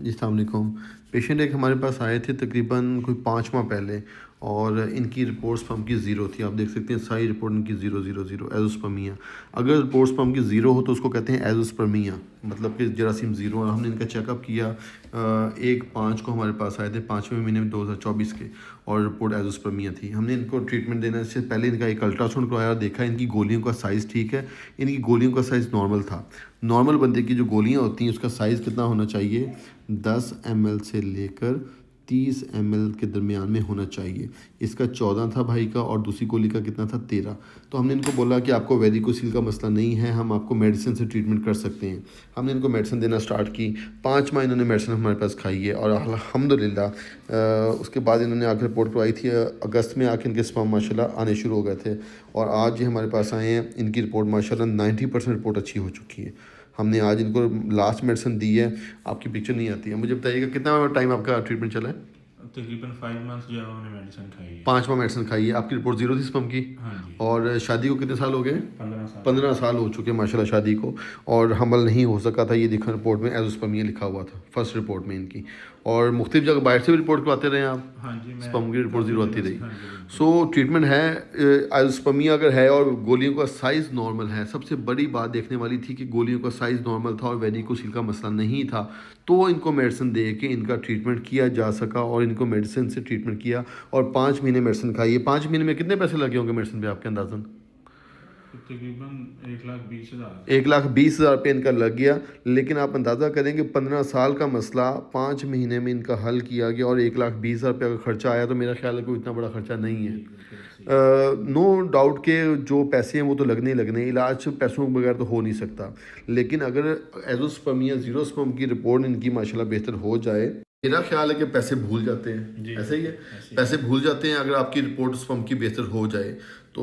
जी अस्सलाम वालेकुम। पेशेंट एक हमारे पास आए थे तकरीबन कोई 5 माह पहले और इनकी रिपोर्ट्स स्पर्म की ज़ीरो थी। आप देख सकते हैं सारी रिपोर्ट इनकी ज़ीरो ज़ीरो ज़ीरो एज़ोस्पर्मिया। अगर रिपोर्ट स्पर्म की ज़ीरो हो तो उसको कहते हैं एज़ोस्पर्मिया, मतलब कि जरासीम ज़ीरो। और हमने इनका चेकअप किया 1/5 को हमारे पास आए थे, 5वें महीने में 2024 के, और रिपोर्ट एज़ोस्पर्मिया थी। हमने इनको ट्रीटमेंट देने से पहले इनका एक अल्ट्रासाउंड करवाया और देखा इनकी गोलियों का साइज़ ठीक है। इनकी गोलियों का साइज़ नॉर्मल था। नॉर्मल बंदे की जो गोलियां होती हैं उसका साइज़ कितना होना चाहिए, 10 ml से लेकर 30 ml के दरमियान में होना चाहिए। इसका 14 था भाई का, और दूसरी गोली का कितना था, 13। तो हमने इनको बोला कि आपको वेरिकोसिल का मसला नहीं है, हम आपको मेडिसिन से ट्रीटमेंट कर सकते हैं। हमने इनको मेडिसिन देना स्टार्ट की। 5 माह इन्होंने मेडिसिन हमारे पास खाई है और अल्हम्दुलिल्लाह उसके बाद इन्होंने आकर रिपोर्ट करवाई थी। अगस्त में आके इनके स्पर्म माशाल्लाह आने शुरू हो गए थे और आज ये हमारे पास आए हैं। इनकी रिपोर्ट माशाल्लाह 90% रिपोर्ट अच्छी हो चुकी है। हमने आज इनको लास्ट मेडिसिन दी है। आपकी पिक्चर नहीं आती है, मुझे बताइएगा कितना टाइम आपका ट्रीटमेंट चला है? तकरीबन 5 मंथ्स जो है उन्होंने मेडिसिन खाई है। 5 माह मेडिसिन खाई है। आपकी रिपोर्ट ज़ीरो थी स्पर्म की। हाँ जी। और शादी को कितने साल हो गए? 15 साल। 15 साल हो चुके हैं माशाल्लाह शादी को, और हमल नहीं हो सका था। ये देखा रिपोर्ट में एज़ोस्पर्मिया लिखा हुआ था फर्स्ट रिपोर्ट में इनकी। और मुख्तलिफ जगह बाहर से भी रिपोर्ट करवाते रहे आप? हाँ जी, मैं स्पर्म की रिपोर्ट ज़ीरो आती रही। हाँ जी, बिल्कुल। सो ट्रीटमेंट है। एज़ोस्पर्मिया अगर है और गोलियों का साइज़ नॉर्मल है, सबसे बड़ी बात देखने वाली थी कि गोलियों का साइज़ नॉर्मल था और वेरिकोसिल का मसला नहीं था, तो इनको मेडिसिन दे के इनका ट्रीटमेंट किया जा सका और इनको मेडिसिन से ट्रीटमेंट किया और 5 महीने मेडिसिन खाई है। 5 महीने में कितने पैसे लगे होंगे मेडिसिन पे आपके अंदाज़न? तकरीबन 1,20,000। 1,20,000 रुपये इनका लग गया। लेकिन आप अंदाज़ा करें कि 15 साल का मसला 5 महीने में इनका हल किया गया और 1,20,000 रुपये का खर्चा आया, तो मेरा ख्याल है कोई इतना बड़ा खर्चा नहीं है। नो डाउट के जो पैसे हैं वो तो लगने ही लगने, इलाज पैसों के बगैर तो हो नहीं सकता। लेकिन अगर एज़ोस्पर्मिया ज़ीरो स्पर्म की रिपोर्ट इनकी माशाल्लाह बेहतर हो जाए, मेरा ख्याल है कि पैसे भूल जाते हैं। ऐसे ही है, पैसे भूल जाते हैं अगर आपकी रिपोर्ट स्पर्म की बेहतर हो जाए। तो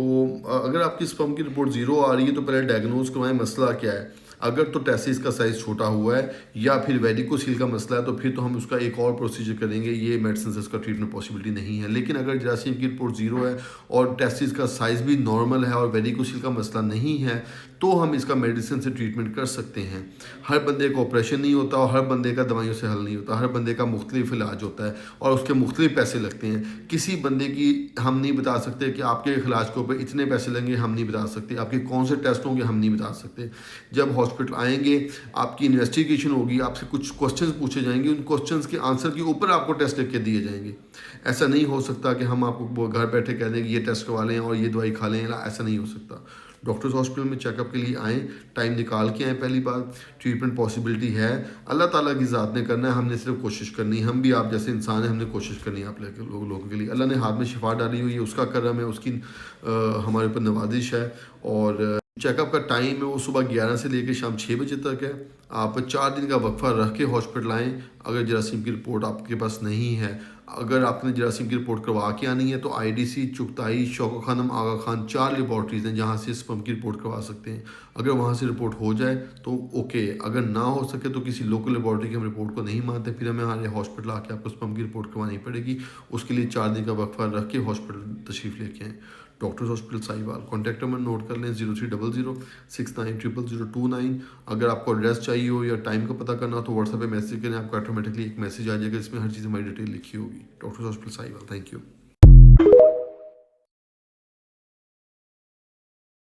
अगर आपकी स्पर्म की रिपोर्ट ज़ीरो आ रही है तो पहले डायग्नोज करवाएं मसला क्या है। अगर तो टेस्टिस का साइज़ छोटा हुआ है या फिर वेरिकोसिल का मसला है तो फिर तो हम उसका एक और प्रोसीजर करेंगे, ये मेडिसिन से इसका ट्रीटमेंट पॉसिबिलिटी नहीं है। लेकिन अगर जरासीम की रिपोर्ट ज़ीरो है और टेस्टिस का साइज़ भी नॉर्मल है और वेरिकोसिल का मसला नहीं है, तो हम इसका मेडिसिन से ट्रीटमेंट कर सकते हैं। हर बंदे को ऑपरेशन नहीं होता और हर बंदे का दवाइयों से हल नहीं होता। हर बंदे का मुख्तलिफ इलाज होता है और उसके मुख्तलिफ पैसे लगते हैं। किसी बंदे की हम नहीं बता सकते कि आपके इलाज के ऊपर इतने पैसे लगेंगे, हम नहीं बता सकते। आपके कौन से टेस्ट होंगे, हम नहीं बता सकते। जब हॉस्पिटल आएंगे, आपकी इन्वेस्टिगेशन होगी, आपसे कुछ क्वेश्चंस पूछे जाएंगे, उन क्वेश्चंस के आंसर के ऊपर आपको टेस्ट लिख के दिए जाएंगे। ऐसा नहीं हो सकता कि हम आपको घर बैठे कह दें कि ये टेस्ट करवा लें और ये दवाई खा लें। ऐसा नहीं हो सकता। डॉक्टर्स हॉस्पिटल में चेकअप के लिए आएँ, टाइम निकाल के आएँ। पहली बात, ट्रीटमेंट पॉसिबिलिटी है, अल्लाह ताला की ज़ात ने करना है, हमने सिर्फ कोशिश करनी है। हम भी आप जैसे इंसान हैं, हमने कोशिश करनी है आप लोगों के लिए। अल्लाह ने हाथ में शिफा डाली हुई है, उसका करम है, उसकी हमारे ऊपर नवाजिश है। और चेकअप का टाइम है वो सुबह 11 से लेकर शाम 6 बजे तक है। आप 4 दिन का वक्फा रख के हॉस्पिटल आएँ। अगर जरासीम की रिपोर्ट आपके पास नहीं है, अगर आपने जरासीम की रिपोर्ट करवा के आनी है, तो आईडीसी, चुगताई, शौको खानम, आगा खान 4 लेबॉर्ट्रीज़ हैं जहाँ से स्पर्म की रिपोर्ट करवा सकते हैं। अगर वहाँ से रिपोर्ट हो जाए तो ओके, अगर ना हो सके तो किसी लोकल लेबॉर्ट्री की हम रिपोर्ट को नहीं मानते, फिर हमें हमारे हॉस्पिटल आके आपको स्पर्म की रिपोर्ट करवानी पड़ेगी। उसके लिए 4 दिन का वक्फा रख के हॉस्पिटल तशरीफ़ लेके आएँ। Doctors hospital Sahiwal. Contact number note कर लें, 0300 690029। अगर आपको एड्रेस चाहिए हो या टाइम का पता करना हो तो व्हाट्सएप पे मैसेज करें, आपको ऑटोमेटिकली एक मैसेज आ जाएगा जिसमें हर चीज़ हमारी डिटेल लिखी होगी। Doctors hospital Sahiwal. Thank you.